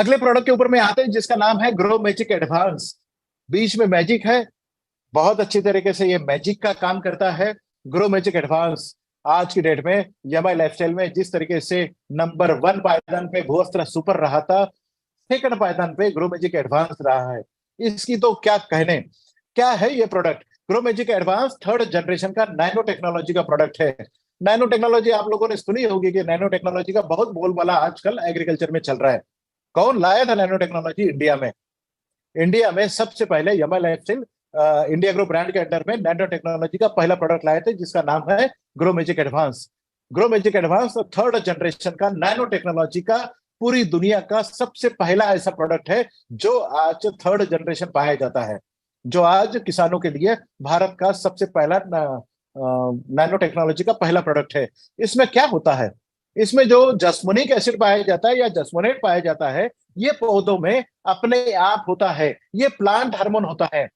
अगले प्रोडक्ट के ऊपर में आते हैं जिसका नाम है ग्रो मैजिक एडवांस। बीच में मैजिक है, बहुत अच्छी तरीके से ये मैजिक का काम करता है। ग्रो मैजिक एडवांस आज की डेट में एमआई लाइफस्टाइल में जिस तरीके से नंबर वन पायदान पे भूअस्त्र सुपर रहा था, सेकंड पायदान पे ग्रो मैजिक एडवांस रहा है। इसकी तो क्या कहने। क्या है ये product? Grow Magic advance third generation का नैनो टेक्नोलॉजी का प्रोडक्ट है। नैनो टेक्नोलॉजी आप लोगों ने सुनी होगी कि नैनो टेक्नोलॉजी का बहुत बोलबाला आजकल एग्रीकल्चर में चल रहा है। कौन लाया था नैनो टेक्नोलॉजी इंडिया में? इंडिया में सबसे पहले MI lifestyle India grow brand के अंडर में नैनो टेक्नोलॉजी का पहला प्रोडक्ट लाए थे जिसका नाम है grow Magic advance. Grow Magic advance third generation का नैनो टेक्नोलॉजी का पूरी दुनिया का सबसे पहला ऐसा प्रोडक्ट है जो आज थर्ड जनरेशन पाया जाता है, जो आज किसानों के लिए भारत का सबसे पहला नैनो टेक्नोलॉजी का पहला प्रोडक्ट है। इसमें क्या होता है? इसमें जो जस्मोनिक एसिड पाया जाता है या जस्मोनेट पाया जाता है, ये पौधों में अपने आप होता है। ये प्लांट हार्मोन होता है।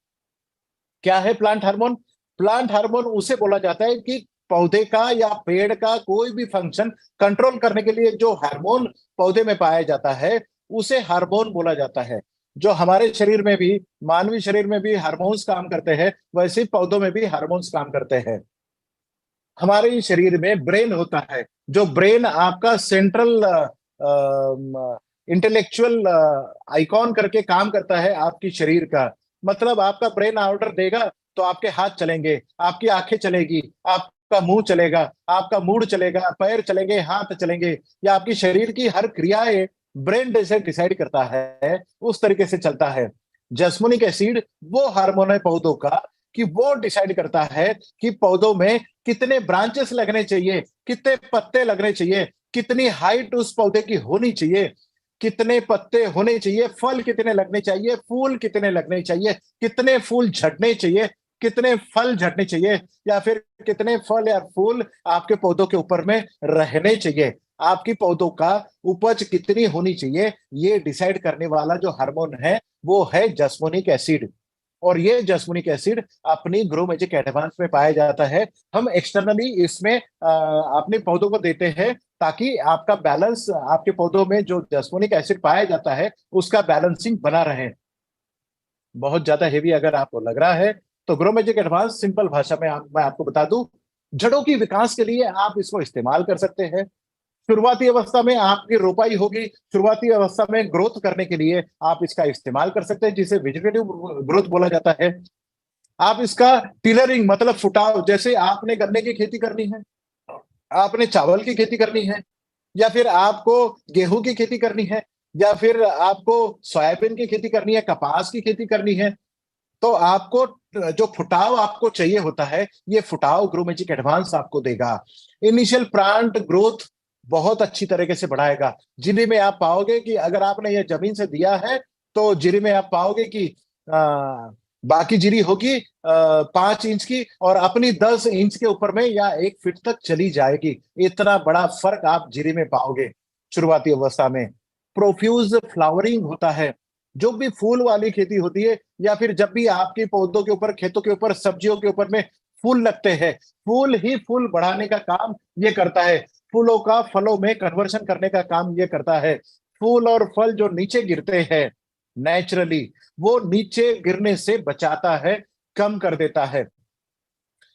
क्या है प्लांट हार्मोन? प्लांट हार्मोन उसे बोला जाता है कि पौधे का या पेड़ का कोई भी फंक्शन कंट्रोल करने के लिए जो हार्मोन पौधे में पाया जाता है उसे हार्मोन बोला जाता है। जो हमारे शरीर में भी, मानवीय शरीर में भी हार्मोन्स काम करते हैं, वैसे ही पौधों में भी हार्मोन्स काम करते हैं। हमारे शरीर में ब्रेन होता है, जो ब्रेन आपका सेंट्रल इंटेलेक्चुअल आइकॉन करके काम करता है आपकी शरीर का। मतलब आपका ब्रेन ऑर्डर देगा तो आपके हाथ चलेंगे, आपकी आंखें चलेगी, आपका मुंह चलेगा, आपका मूड चलेगा, पैर चलेंगे, हाथ चलेंगे, या आपकी शरीर की हर क्रियाएं ब्रेन जैसे डिसाइड करता है, उस तरीके से चलता है। जस्मोनिक एसिड वो हार्मोन है पौधों का कि वो डिसाइड करता है कि पौधों में कितने ब्रांचेस लगने चाहिए, कितने पत्ते लगने चाहिए, कितनी हाइट उस पौधे की होनी चाहिए, कितने पत्ते होने चाहिए, फल कितने लगने चाहिए, फूल कितने लगने चाहिए, कितने फूल झड़ने चाहिए, कितने फल झड़ने चाहिए, या फिर कितने फल या फूल आपके पौधों के ऊपर में रहने चाहिए, आपकी पौधों का उपज कितनी होनी चाहिए, ये डिसाइड करने वाला जो हार्मोन है वो है जस्मोनिक एसिड। और ये जस्मोनिक एसिड अपनी ग्रो मैजिक एडवांस में पाया जाता है। हम एक्सटर्नली इसमें अपने पौधों को देते हैं ताकि आपका बैलेंस, आपके पौधों में जो जस्मोनिक एसिड पाया जाता है उसका बैलेंसिंग बना रहे। बहुत ज्यादा हेवी अगर आपको लग रहा है तो ग्रो मैजिक एडवांस सिंपल भाषा में मैं आपको बता दूं, जड़ों की विकास के लिए आप इसको इस्तेमाल कर सकते हैं। शुरुआती अवस्था में आपकी रोपाई होगी, शुरुआती अवस्था में ग्रोथ करने के लिए आप इसका इस्तेमाल कर सकते हैं, जिसे वेजिटेटिव ग्रोथ बोला जाता है। आप इसका टिलरिंग मतलब फुटाव, जैसे आपने गन्ने की खेती करनी है, आपने चावल की खेती करनी है, या फिर आपको गेहूं की खेती करनी है, या फिर आपको सोयाबीन की खेती करनी है, कपास की खेती करनी है, तो आपको जो फुटाव आपको चाहिए होता है, ये फुटाव ग्रो मैजिक एडवांस आपको देगा। इनिशियल प्लांट ग्रोथ बहुत अच्छी तरीके से बढ़ाएगा। जिले में आप पाओगे कि अगर आपने ये जमीन से दिया है तो जिले में आप पाओगे कि बाकी जिरी होगी 5 इंच की और अपनी 10 इंच के ऊपर में या 1 फीट तक चली जाएगी। इतना बड़ा फर्क आप जिरी में पाओगे शुरुआती अवस्था में। प्रोफ्यूज फ्लावरिंग होता है। जो भी फूल वाली खेती होती है या फिर जब भी आपके पौधों के ऊपर, खेतों के ऊपर, सब्जियों के ऊपर में फूल लगते हैं, फूल ही फूल बढ़ाने का काम ये करता है। फूलों का फलों में कन्वर्शन करने का काम ये करता है। फूल और फल जो नीचे गिरते हैं नेचुरली, वो नीचे गिरने से बचाता है, कम कर देता है।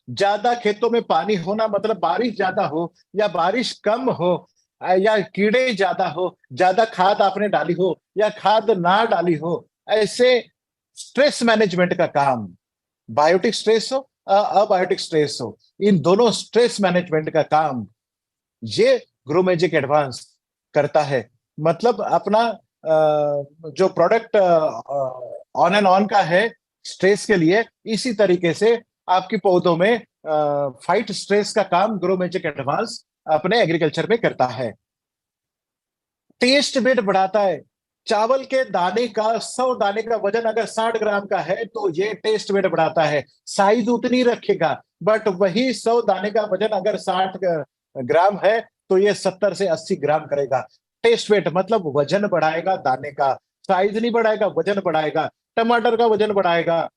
ज्यादा खेतों में पानी होना मतलब बारिश ज्यादा हो या बारिश कम हो, या कीड़े ज्यादा हो, ज्यादा खाद आपने डाली हो या खाद ना डाली हो, ऐसे स्ट्रेस मैनेजमेंट का काम, बायोटिक स्ट्रेस हो अबायोटिक स्ट्रेस हो, इन दोनों स्ट्रेस मैनेजमेंट का काम ये ग्रो मैजिक एडवांस करता है। मतलब अपना जो प्रोडक्ट ऑन एंड ऑन का है स्ट्रेस के लिए, इसी तरीके से आपकी पौधों में फाइट स्ट्रेस का काम ग्रो मैजिक एडवांस अपने एग्रीकल्चर में करता है। टेस्ट वेट बढ़ाता है। चावल के दाने का, 100 दाने का वजन अगर 60 ग्राम का है तो ये टेस्ट वेट बढ़ाता है, साइज उतनी रखेगा, बट वही 100 दाने का वजन अगर 60 ग्राम है तो ये 70 से 80 ग्राम करेगा। टेस्ट वेट मतलब वजन बढ़ाएगा दाने का, साइज नहीं बढ़ाएगा, वजन बढ़ाएगा। टमाटर का वजन बढ़ाएगा,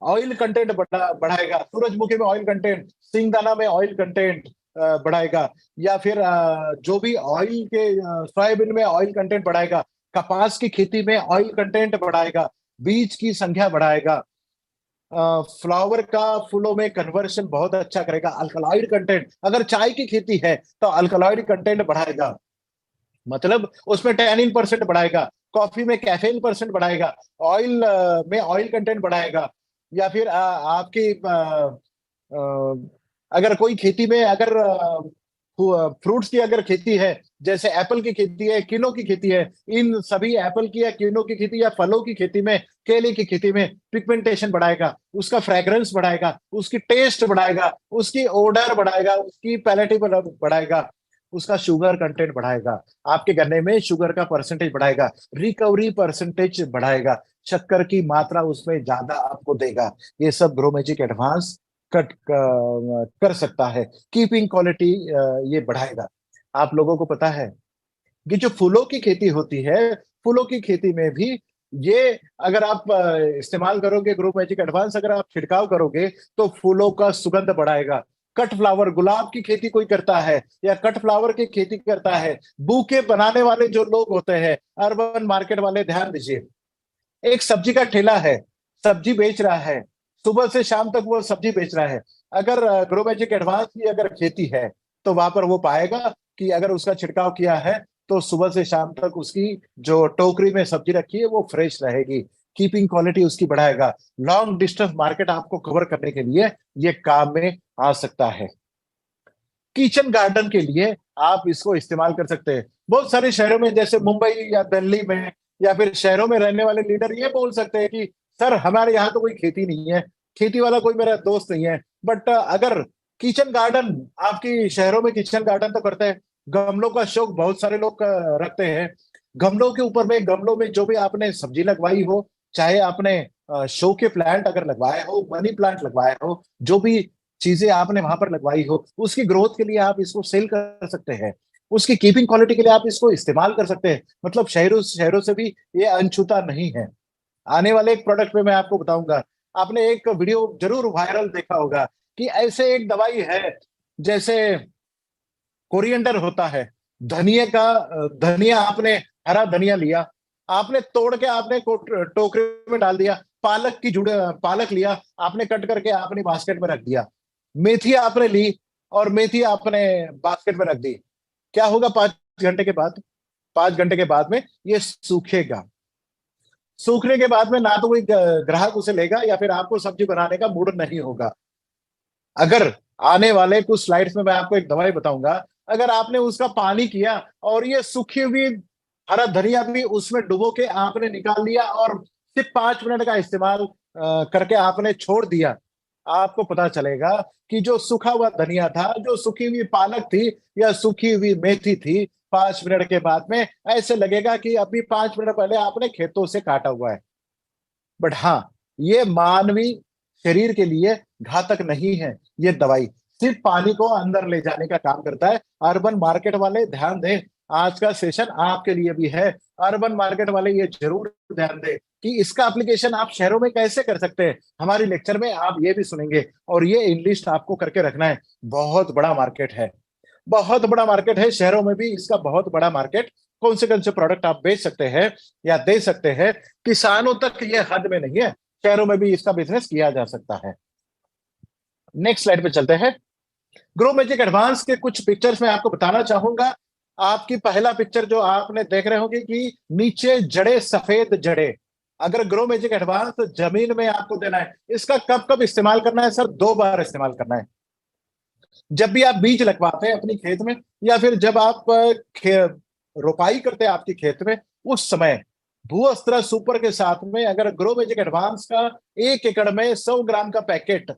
ऑयल कंटेंट बढ़ाएगा, सूरजमुखी में ऑयल कंटेंट, सिंगदाना में ऑयल कंटेंट बढ़ाएगा, या फिर जो भी ऑयल के सोयाबीन में ऑयल कंटेंट बढ़ाएगा। कपास की खेती में ऑयल कंटेंट बढ़ाएगा, बीज की संख्या बढ़ाएगा, फ्लावर का फूलों में कन्वर्शन बहुत अच्छा करेगा, अल्कलॉइड कंटेंट, अगर चाय की खेती है तो अल्कलॉइड कंटेंट बढ़ाएगा, मतलब उसमें टैनिन परसेंट बढ़ाएगा, कॉफी में कैफीन परसेंट बढ़ाएगा, ऑयल में ऑयल कंटेंट बढ़ाएगा, या फिर आपकी अगर कोई खेती में अगर फ्रूट्स की अगर खेती है, जैसे एप्पल की खेती है, किनो की खेती है, इन सभी एप्पल की या किनो की खेती या फलों की खेती में, केले की खेती में पिगमेंटेशन बढ़ाएगा, उसका फ्रेग्रेंस बढ़ाएगा, उसकी टेस्ट बढ़ाएगा, उसकी ओडर बढ़ाएगा, उसकी पैलेटेबल बढ़ाएगा, उसका शुगर कंटेंट बढ़ाएगा, आपके गन्ने में शुगर का परसेंटेज बढ़ाएगा, रिकवरी परसेंटेज बढ़ाएगा, शक्कर की मात्रा उसमें ज्यादा आपको देगा। ये सब ग्रो मैजिक एडवांस कट कर सकता है। कीपिंग क्वालिटी ये बढ़ाएगा। आप लोगों को पता है कि जो फूलों की खेती होती है, फूलों की खेती में भी ये अगर आप इस्तेमाल करोगे ग्रो मैजिक एडवांस, अगर आप छिड़काव करोगे तो फूलों का सुगंध बढ़ाएगा। कट फ्लावर, गुलाब की खेती कोई करता है या कट फ्लावर की खेती करता है, बूके बनाने वाले जो लोग होते हैं, अर्बन मार्केट वाले, ध्यान दीजिए, एक सब्जी का ठेला है, सब्जी बेच रहा है, सुबह से शाम तक वो सब्जी बेच रहा है, अगर ग्रो मैजिक एडवांस की अगर खेती है तो वहां पर वो पाएगा कि अगर उसका छिड़काव किया है तो सुबह से शाम तक उसकी जो टोकरी में सब्जी रखी है वो फ्रेश रहेगी, कीपिंग क्वालिटी उसकी बढ़ाएगा। लॉन्ग डिस्टेंस मार्केट आपको कवर करने के लिए ये काम में आ सकता है। किचन गार्डन के लिए आप इसको इस्तेमाल कर सकते हैं। बहुत सारे शहरों में जैसे मुंबई या दिल्ली में या फिर शहरों में रहने वाले लीडर ये बोल सकते हैं कि सर हमारे यहाँ तो कोई खेती नहीं है, खेती वाला कोई मेरा दोस्त नहीं है, बट अगर किचन गार्डन, आपकी शहरों में किचन गार्डन तो करते हैं, गमलों का शौक बहुत सारे लोग रखते हैं, गमलों के ऊपर में, गमलों में जो भी आपने सब्जी लगवाई हो, चाहे आपने शो के प्लांट अगर लगवाए हो, मनी प्लांट लगवाए हो, जो भी चीजें आपने वहां पर लगवाई हो, उसकी ग्रोथ के लिए आप इसको सेल कर सकते हैं, उसकी कीपिंग क्वालिटी के लिए आप इसको इस्तेमाल कर सकते हैं। मतलब शहरों शहरों से भी ये अनछूता नहीं है। आने वाले एक प्रोडक्ट पे मैं आपको बताऊंगा। आपने एक वीडियो जरूर वायरल देखा होगा कि ऐसे एक दवाई है, जैसे कोरिएंडर होता है, धनिया का, धनिया आपने, हरा धनिया लिया, आपने तोड़ के आपने टोकरे में डाल दिया, पालक की जुड़, पालक लिया आपने, कट करके आपने बास्केट में रख दिया, मेथी आपने ली और मेथी आपने बास्केट में रख दी, क्या होगा 5 घंटे के बाद? 5 घंटे के बाद में ये सूखेगा। सूखने के बाद में ना तो कोई ग्राहक उसे लेगा या फिर आपको सब्जी बनाने का मूड नहीं होगा। अगर आने वाले कुछ स्लाइड्स में मैं आपको एक दवाई बताऊंगा, अगर आपने उसका पानी किया और ये सूखी हुई हरा धनिया भी उसमें डुबो के आपने निकाल लिया और सिर्फ 5 मिनट का इस्तेमाल करके आपने छोड़ दिया, आपको पता चलेगा कि जो सूखा हुआ धनिया था, जो सूखी हुई पालक थी या सूखी हुई मेथी थी, 5 मिनट के बाद में ऐसे लगेगा कि अभी 5 मिनट पहले आपने खेतों से काटा हुआ है। बट हाँ, ये मानवीय शरीर के लिए घातक नहीं है। ये दवाई सिर्फ पानी को अंदर ले जाने का काम करता है। अर्बन मार्केट वाले ध्यान दें, आज का सेशन आपके लिए भी है। अर्बन मार्केट वाले ये जरूर ध्यान दें कि इसका एप्लीकेशन आप शहरों में कैसे कर सकते हैं। हमारी लेक्चर में आप ये भी सुनेंगे और ये इंग्लिश आपको करके रखना है। बहुत बड़ा मार्केट है, बहुत बड़ा मार्केट है, शहरों में भी इसका बहुत बड़ा मार्केट। कौन से प्रोडक्ट आप बेच सकते हैं या दे सकते हैं, किसानों तक ये हद में नहीं है, शहरों में भी इसका बिजनेस किया जा सकता है। नेक्स्ट स्लाइड पे चलते हैं। ग्रो मैजिक एडवांस के कुछ पिक्चर्स मैं आपको बताना चाहूंगा। आपकी पहला पिक्चर जो आपने देख रहे होंगे कि नीचे जड़े, सफेद जड़े, अगर ग्रो मैजिक एडवांस जमीन में आपको देना है, इसका कब कब इस्तेमाल करना है सर? 2 बार इस्तेमाल करना है। जब भी आप बीज लगवाते हैं अपनी खेत में या फिर जब आप रोपाई करते हैं आपकी खेत में, उस समय भूअस्त्र सुपर के साथ में अगर ग्रो मैजिक एडवांस का 1 एकड़ में 100 ग्राम का पैकेट,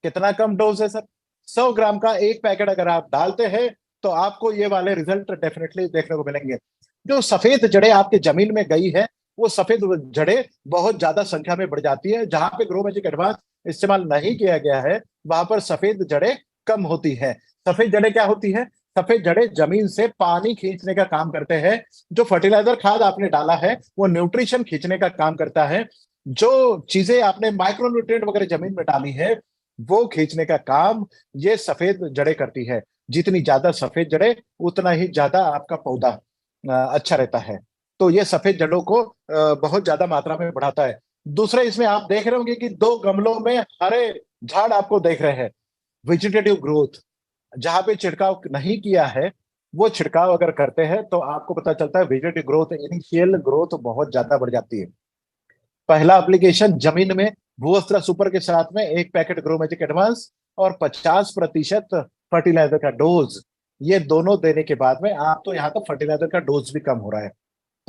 कितना कम डोज है सर? 100 ग्राम का एक पैकेट अगर आप डालते हैं तो आपको ये वाले रिजल्ट डेफिनेटली देखने को मिलेंगे। जो सफेद जड़ें आपकी जमीन में गई है, वो सफेद जड़ें बहुत ज्यादा संख्या में बढ़ जाती है। जहां पे ग्रो मैजिक एडवांस इस्तेमाल नहीं किया गया है वहां पर सफेद जड़ें कम होती है। सफेद जड़ें क्या होती है? सफेद जड़ें जमीन से पानी खींचने का काम करते हैं। जो फर्टिलाइजर खाद आपने डाला है वो न्यूट्रिशन खींचने का काम करता है। जो चीजें आपने माइक्रो न्यूट्रिएंट वगैरह जमीन में डाली है वो खींचने का काम ये सफेद जड़ें करती है। जितनी ज्यादा सफेद जड़ें उतना ही ज्यादा आपका पौधा अच्छा रहता है। तो ये सफेद जड़ों को बहुत ज्यादा मात्रा में बढ़ाता है। दूसरा, इसमें आप देख रहे होंगे कि दो गमलों में हरे झाड़ आपको देख रहे हैं। वेजिटेटिव ग्रोथ, जहां पे छिड़काव नहीं किया है, वो छिड़काव अगर करते हैं तो आपको पता चलता है वेजिटेटिव ग्रोथ, इनिशियल ग्रोथ बहुत ज्यादा बढ़ जाती है। पहला एप्लीकेशन जमीन में भूअस्त्र सुपर के साथ में एक पैकेट ग्रो मैजिक एडवांस और 50% फर्टिलाइजर का डोज, ये दोनों देने के बाद में आप तो यहाँ तो फर्टिलाइजर का डोज भी कम हो रहा है।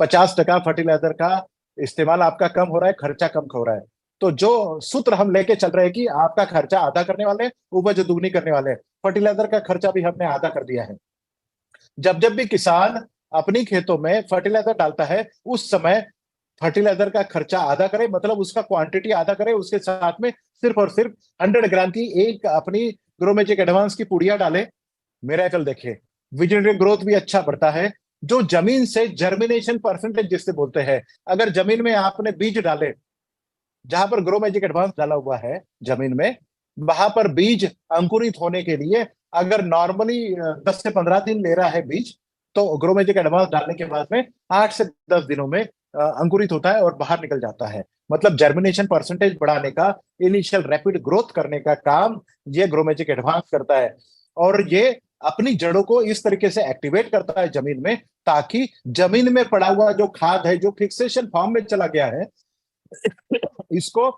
50% फर्टिलाइजर का इस्तेमाल आपका कम हो रहा है, खर्चा कम हो रहा है। तो जो सूत्र हम लेके चल रहे हैं कि आपका खर्चा आधा करने वाले हैं, उपज दुगनी करने वाले हैं, फर्टिलाइजर का खर्चा भी हमने आधा कर दिया है। जब जब भी किसान अपनी खेतों में फर्टिलाइजर डालता है, उस समय फर्टिलाइजर का खर्चा आधा करे, मतलब उसका क्वांटिटी आधा करे, उसके साथ में सिर्फ और सिर्फ 100 ग्राम की एक अपनी ग्रो मैजिक एडवांस की पुड़िया डाले। मिरेकल देखे, वेजिटेटिव ग्रोथ भी अच्छा बढ़ता है। जो जमीन से जर्मिनेशन परसेंटेज जिससे बोलते हैं, अगर जमीन में आपने बीज डाले, जहां पर ग्रो मैजिक एडवांस डाला हुआ है जमीन में, वहां पर बीज अंकुरित होने के लिए अगर नॉर्मली 10 से 15 दिन ले रहा है बीज, तो ग्रो मैजिक एडवांस डालने के बाद में 8 से 10 दिनों में अंकुरित होता है और बाहर निकल जाता है। मतलब जर्मिनेशन परसेंटेज बढ़ाने का, इनिशियल रैपिड ग्रोथ करने का काम ये ग्रो मैजिक एडवांस करता है। और ये अपनी जड़ों को इस तरीके से एक्टिवेट करता है जमीन में, ताकि जमीन में पड़ा हुआ जो खाद है, जो फिक्सेशन फॉर्म में चला गया है, इसको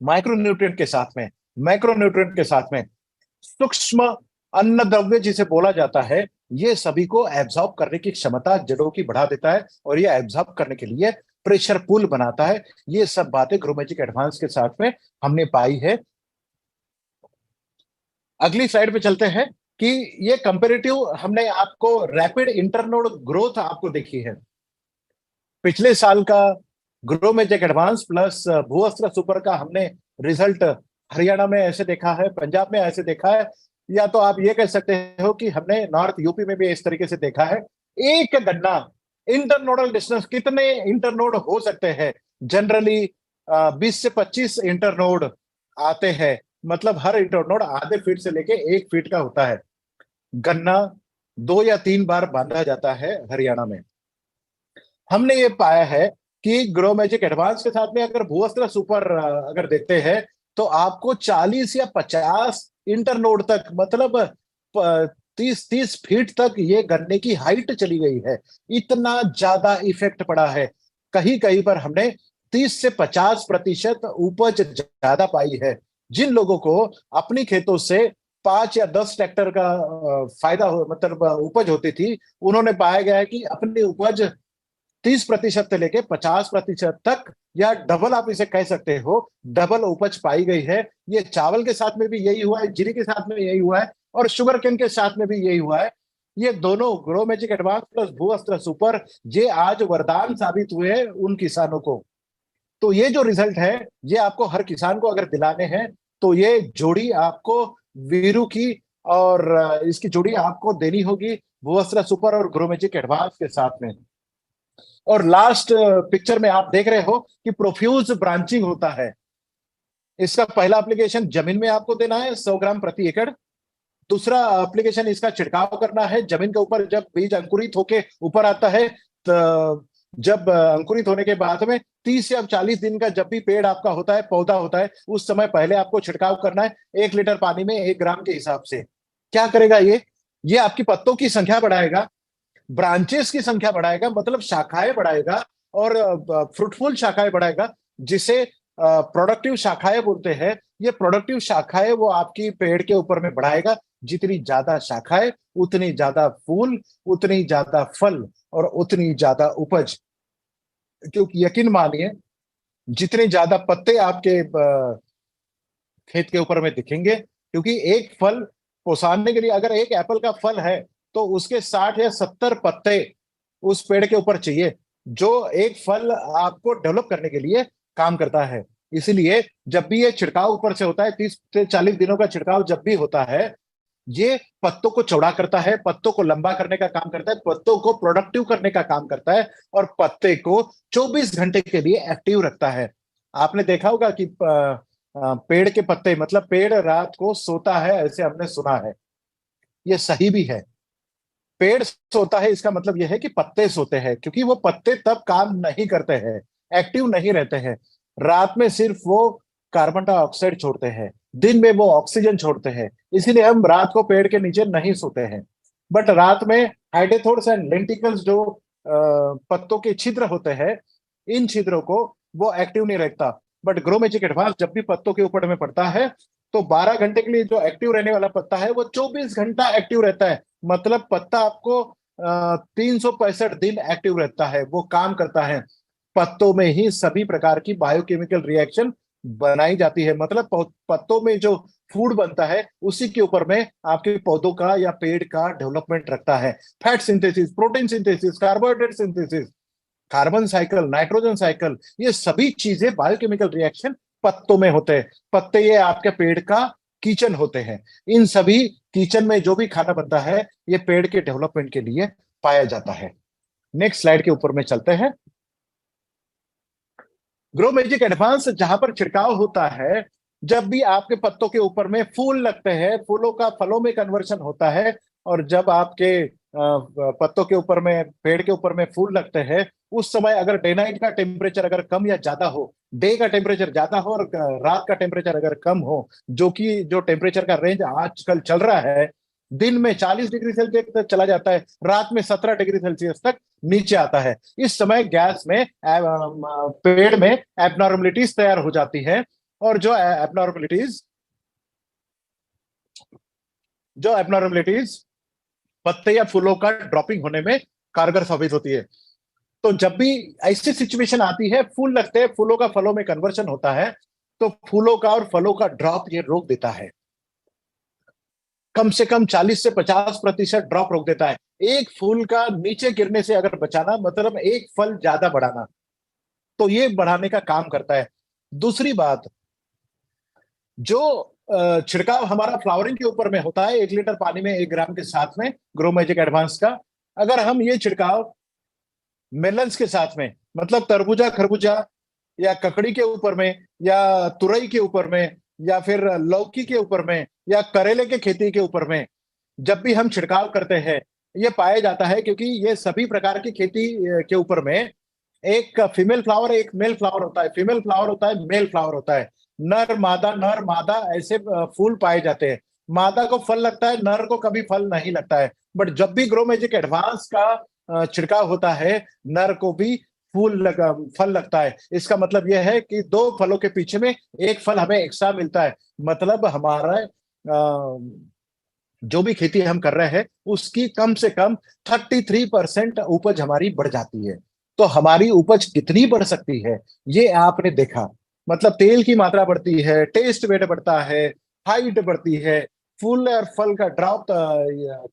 माइक्रोन्यूट्रिएंट के साथ में, मैक्रोन्यूट्रिएंट के साथ में, सूक्ष्म अन्न द्रव्य जिसे बोला जाता है, ये सभी को एब्जॉर्ब करने की क्षमता जड़ों की बढ़ा देता है। और ये एब्जॉर्ब करने के लिए प्रेशर पुल बनाता है। ये सब बातें ग्रो मैजिक एडवांस के साथ में हमने पाई है। अगली स्लाइड पे चलते हैं कि ये कंपेरेटिव हमने आपको रैपिड इंटरनोड ग्रोथ आपको देखी है। पिछले साल का Grow Magic Advance Plus Bhuastra Super का हमने रिजल्ट हरियाणा में ऐसे देखा है, पंजाब में ऐसे देखा है, या तो आप ये कह सकते हो कि हमने नॉर्थ यूपी में भी इस तरीके से देखा है। एक गन्ना इंटरनोडल डिस्टेंस कितने इंटरनोड हो सकते हैं? जनरली 20 से 25 इंटरनोड आते हैं। मतलब हर इंटरनोड आधे फीट से लेके 1 फीट का होता है। गन्ना 2 या 3 बार बांधा जाता है हरियाणा में। हमने ये पाया है कि ग्रो मैजिक एडवांस के साथ में अगर भूअस्त्र सुपर अगर देखते हैं, तो आपको 40 या 50 इंटरनोड तक, मतलब 30 30 फीट तक ये गन्ने की हाइट चली गई है। इतना ज्यादा इफेक्ट पड़ा है। कहीं कहीं पर हमने 30 से 50% उपज ज्यादा पाई है। जिन लोगों को अपनी खेतों से 5 या 10 ट्रैक्टर का फायदा हो, मतलब उपज होती थी, उन्होंने पाया गया है कि अपनी उपज 30% से लेके 50% तक, या डबल आप इसे कह सकते हो, डबल उपज पाई गई है। ये चावल के साथ में भी यही हुआ है, जीरे के साथ में यही हुआ है, और शुगर केन के साथ में भी यही हुआ है। ये दोनों Grow Magic Advance Plus Bhuastra Super, ये आज वरदान साबित हुए हैं उन किसानों को। तो ये जो रिजल्ट है, ये आपको हर किसान को अगर दिलाने हैं, तो ये जोड़ी आपको वीरू की और इसकी जोड़ी आपको देनी होगी भूअस्त्र सुपर और ग्रो मैजिक एडवांस के साथ में। और लास्ट पिक्चर में आप देख रहे हो कि प्रोफ्यूज ब्रांचिंग होता है। इसका पहला एप्लीकेशन जमीन में आपको देना है 100 ग्राम प्रति एकड़। दूसरा एप्लीकेशन इसका छिड़काव करना है जमीन के ऊपर, जब बीज अंकुरित होके ऊपर आता है, तो जब अंकुरित होने के बाद में 30 या 40 दिन का जब भी पेड़ आपका होता है, पौधा होता है, उस समय पहले आपको छिड़काव करना है 1 लीटर पानी में 1 ग्राम के हिसाब से। क्या करेगा ये आपकी पत्तों की संख्या बढ़ाएगा, ब्रांचेस की संख्या बढ़ाएगा, मतलब शाखाएं बढ़ाएगा, और फ्रूटफुल शाखाएं बढ़ाएगा, जिसे प्रोडक्टिव शाखाएं बोलते हैं। ये प्रोडक्टिव शाखाएं वो आपकी पेड़ के ऊपर में बढ़ाएगा। जितनी ज्यादा शाखाएं, उतनी ज्यादा फूल, उतनी ज्यादा फल, और उतनी ज्यादा उपज। क्योंकि यकीन मानिए, जितने ज्यादा पत्ते आपके खेत के ऊपर में दिखेंगे, क्योंकि एक फल ओसारने के लिए, अगर एक एप्पल का फल है, तो उसके 60 या 70 पत्ते उस पेड़ के ऊपर चाहिए, जो एक फल आपको डेवलप करने के लिए काम करता है। इसीलिए जब भी ये छिड़काव ऊपर से होता है, 30 से 40 दिनों का छिड़काव जब भी होता है, ये पत्तों को चौड़ा करता है, पत्तों को लंबा करने का काम करता है, पत्तों को प्रोडक्टिव करने का काम करता है, और पत्ते को 24 घंटे के लिए एक्टिव रखता है। आपने देखा होगा कि पेड़ के पत्ते, मतलब पेड़ रात को सोता है, ऐसे हमने सुना है। ये सही भी है। पेड़ सोता है इसका मतलब यह है कि पत्ते सोते हैं, क्योंकि वो पत्ते तब काम नहीं करते हैं, एक्टिव नहीं रहते हैं। रात में सिर्फ वो कार्बन डाइऑक्साइड छोड़ते हैं, दिन में वो ऑक्सीजन छोड़ते हैं। इसीलिए हम रात को पेड़ के नीचे नहीं सोते हैं। बट रात में हाइडेथोड्स एंड लेंटिकल्स जो पत्तों के छिद्र होते हैं, इन छिद्रों को वो एक्टिव नहीं रखता। बट ग्रो मैजिक एडवांस जब भी पत्तों के ऊपर में पड़ता है, तो 12 घंटे के लिए जो एक्टिव रहने वाला पत्ता है वो 24 घंटा एक्टिव रहता है। मतलब पत्ता आपको 365 दिन एक्टिव रहता है, वो काम करता है। पत्तों में ही सभी प्रकार की बायोकेमिकल रिएक्शन बनाई जाती है। मतलब पत्तों में जो फूड बनता है उसी के ऊपर में आपके पौधों का या पेड़ का डेवलपमेंट रखता है। Fat synthesis, protein synthesis, carbohydrate synthesis, carbon cycle, nitrogen cycle, ये सभी चीजें बायोकेमिकल रिएक्शन पत्तों में होते हैं। पत्ते ये आपके पेड़ का किचन होते हैं। इन सभी किचन में जो भी खाना बनता है ये पेड़ के डेवलपमेंट के लिए पाया जाता है। नेक्स्ट स्लाइड के ऊपर में चलते हैं। ग्रो मैजिक एडवांस जहां पर छिड़काव होता है, जब भी आपके पत्तों के ऊपर में फूल लगते हैं, फूलों का फलों में कन्वर्शन होता है। और जब आपके पत्तों के ऊपर में, पेड़ के ऊपर में फूल लगते हैं, उस समय अगर डे नाइट का टेम्परेचर अगर कम या ज्यादा हो, डे का टेम्परेचर ज्यादा हो और रात का टेम्परेचर अगर कम हो, जो टेम्परेचर का रेंज आजकल चल रहा है, दिन में 40 डिग्री सेल्सियस तक चला जाता है, रात में 17 डिग्री सेल्सियस तक नीचे आता है। इस समय गैस में पेड़ में एबनॉर्मलिटीज तैयार हो जाती है। और जो एबनॉर्मलिटीज पत्ते या फूलों का ड्रॉपिंग होने में कारगर साबित होती है। तो जब भी ऐसी सिचुएशन आती है, फूल लगते हैं, फूलों का फलों में कन्वर्शन होता है, तो फूलों का और फलों का ड्रॉप ये रोक देता है। कम से कम 40 से 50% ड्रॉप रोक देता है। एक फूल का नीचे गिरने से अगर बचाना, मतलब एक फल ज्यादा बढ़ाना, तो ये बढ़ाने का काम करता है। दूसरी बात, जो छिड़काव हमारा फ्लावरिंग के ऊपर में होता है, 1 लीटर पानी में 1 ग्राम के साथ में ग्रो मैजिक एडवांस का, अगर हम ये छिड़काव मेलन्स के साथ में, मतलब तरबूजा, खरबूजा या ककड़ी के ऊपर में, या तुरई के ऊपर में, या फिर लौकी के ऊपर में, या करेले के खेती के ऊपर में जब भी हम छिड़काव करते हैं, ये पाया जाता है, क्योंकि ये सभी प्रकार की खेती के ऊपर में एक फीमेल फ्लावर, एक मेल फ्लावर होता है, फीमेल फ्लावर होता है, मेल फ्लावर होता है, नर मादा ऐसे फूल पाए जाते हैं। मादा को फल लगता है, नर को कभी फल नहीं लगता है। बट जब भी ग्रो मैजिक एडवांस का छिड़काव होता है, नर को भी फल लगता है। इसका मतलब यह है कि 2 फलों के पीछे में एक फल हमें एक्स्ट्रा मिलता है। मतलब हमारा जो भी खेती हम कर रहे हैं उसकी कम से कम 33% उपज हमारी बढ़ जाती है। तो हमारी उपज कितनी बढ़ सकती है ये आपने देखा। मतलब तेल की मात्रा बढ़ती है, टेस्ट वेट बढ़ता है, हाइट बढ़ती है, फूल और फल का ड्रॉप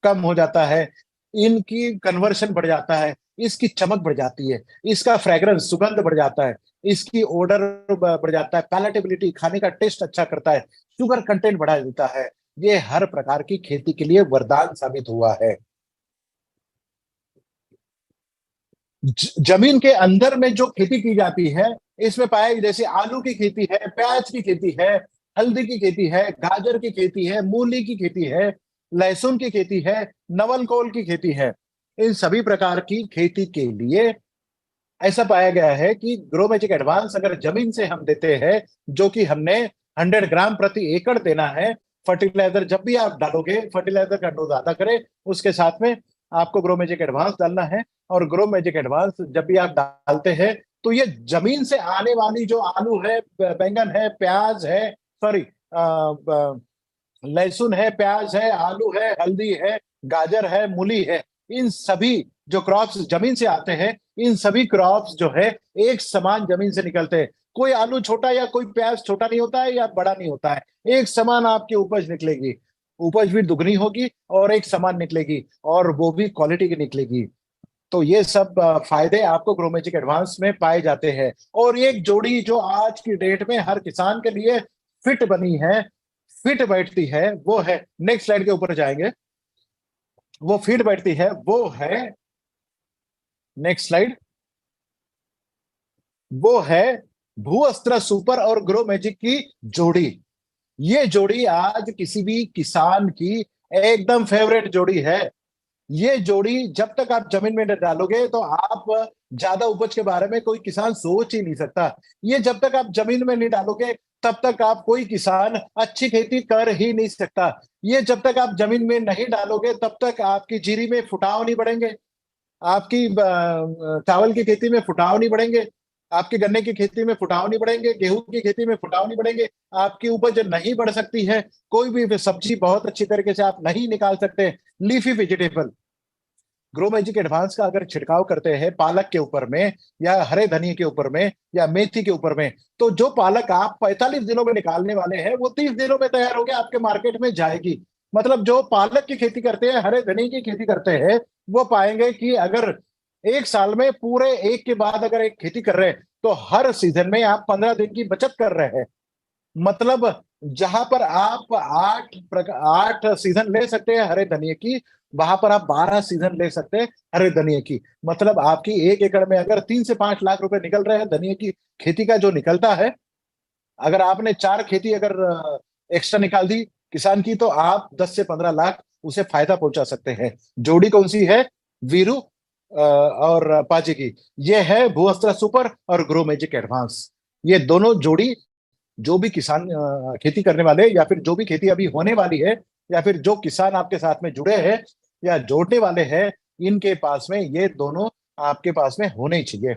कम हो जाता है, इनकी कन्वर्शन बढ़ जाता है, इसकी चमक बढ़ जाती है, इसका फ्रेग्रेंस, सुगंध बढ़ जाता है, इसकी ऑर्डर बढ़ जाता है, पैलेटेबिलिटी, खाने का टेस्ट अच्छा करता है, शुगर कंटेंट बढ़ा देता है। ये हर प्रकार की खेती के लिए वरदान साबित हुआ है। जमीन के अंदर में जो खेती की जाती है, इसमें पाया, जैसे आलू की खेती है, प्याज की खेती है, हल्दी की खेती है, गाजर की खेती है, मूली की खेती है, लहसुन की खेती है, नवलकोल की खेती है। इन सभी प्रकार की खेती के लिए ऐसा पाया गया है कि ग्रो मैजिक एडवांस अगर जमीन से हम देते हैं, जो कि हमने 100 ग्राम प्रति एकड़ देना है, फर्टिलाइजर जब भी आप डालोगे, फर्टिलाइजर का डोज आधा करें, उसके साथ में आपको ग्रो मैजिक एडवांस डालना है। और ग्रो मैजिक एडवांस जब भी आप डालते हैं, तो ये जमीन से आने वाली जो आलू है, बैंगन है, प्याज है, सॉरी, लहसुन है, प्याज है, आलू है, हल्दी है, गाजर है, मूली है, इन सभी जो क्रॉप्स जमीन से आते हैं, इन सभी क्रॉप्स जो है एक समान जमीन से निकलते हैं। कोई आलू छोटा या कोई प्याज छोटा नहीं होता है या बड़ा नहीं होता है, एक समान आपकी उपज निकलेगी। उपज भी दुगनी होगी और एक समान निकलेगी, और वो भी क्वालिटी की निकलेगी। तो ये सब फायदे आपको ग्रो मैजिक एडवांस में पाए जाते हैं। और एक जोड़ी जो आज की डेट में हर किसान के लिए फिट बनी है, फिट बैठती है, वो है, नेक्स्ट स्लाइड के ऊपर जाएंगे, वो फिट बैठती है, वो है, नेक्स्ट स्लाइड, वो है भू अस्त्र सुपर और ग्रो मैजिक की जोड़ी। ये जोड़ी आज किसी भी किसान की एकदम फेवरेट जोड़ी है। ये जोड़ी जब तक आप जमीन में नहीं डालोगे तो आप ज्यादा उपज के बारे में कोई किसान सोच ही नहीं सकता। ये जब तक आप जमीन में नहीं डालोगे तब तक आप कोई किसान अच्छी खेती कर ही नहीं सकता। ये जब तक आप जमीन में नहीं डालोगे तब तक आपकी जीरी में फुटाव नहीं बढ़ेंगे, आपकी चावल की खेती में फुटाव नहीं बढ़ेंगे, आपके गन्ने की खेती में फुटाव नहीं बढ़ेंगे, गेहूं की खेती में फुटाव नहीं बढ़ेंगे, आपकी उपज नहीं बढ़ सकती है। कोई भी सब्जी बहुत अच्छी तरीके से आप नहीं निकाल सकते। Leafy vegetable grow Magic advance का अगर छिड़काव करते हैं पालक के ऊपर में, या हरे धनिए के ऊपर में, या मेथी के ऊपर में, तो जो पालक आप 45 दिनों में निकालने वाले हैं वो 30 दिनों में तैयार होकर आपके मार्केट में जाएगी। मतलब जो पालक की खेती करते हैं, हरे धनिए की खेती करते हैं, वो पाएंगे कि अगर एक साल में पूरे एक के बाद अगर एक खेती कर रहे हैं तो हर सीजन में आप 15 दिन की बचत कर रहे हैं। मतलब जहां पर आप 8 सीजन ले सकते हैं हरे धनिए की, वहां पर आप 12 सीजन ले सकते हैं हरे धनिए की। मतलब आपकी 1 एकड़ में अगर 3 से 5 लाख रुपए निकल रहे हैं धनिए की खेती का जो निकलता है, अगर आपने 4 खेती अगर एक्स्ट्रा निकाल दी किसान की, तो आप 10 से 15 लाख उसे फायदा पहुंचा सकते हैं। जोड़ी कौन सी है? वीरू और पाजी की। ये है भूअस्त्र सुपर और ग्रो मैजिक एडवांस। ये दोनों जोड़ी जो भी किसान खेती करने वाले, या फिर जो भी खेती अभी होने वाली है, या फिर जो किसान आपके साथ में जुड़े हैं या जोड़ने वाले हैं, इनके पास में ये दोनों आपके पास में होने ही चाहिए।